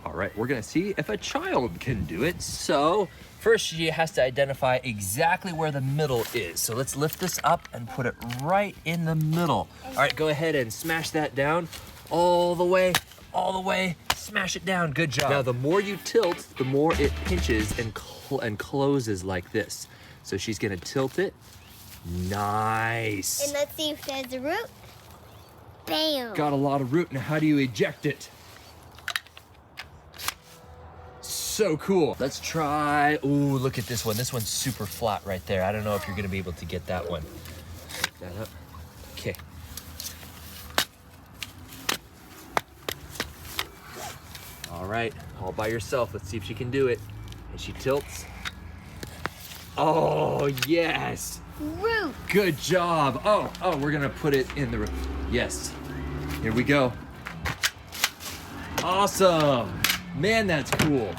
All right, we're gonna see if a child can do it. So first she has to identify exactly where the middle is. So let's lift this up and put it right in the middle. All right, go ahead and smash that down all the way, smash it down, good job. Now the more you tilt, the more it pinches and closes like this. So she's gonna tilt it, nice. And let's see if there's a root. Bam. Got a lot of root, now how do you eject it? So cool. Let's try, ooh, look at this one. This one's super flat right there. I don't know if you're gonna be able to get that one. Pick that up, okay. All right, all by yourself. Let's see if she can do it. And she tilts. Oh, yes. Root. Good job. Oh, we're gonna put it in the, yes. Here we go. Awesome. Man, that's cool.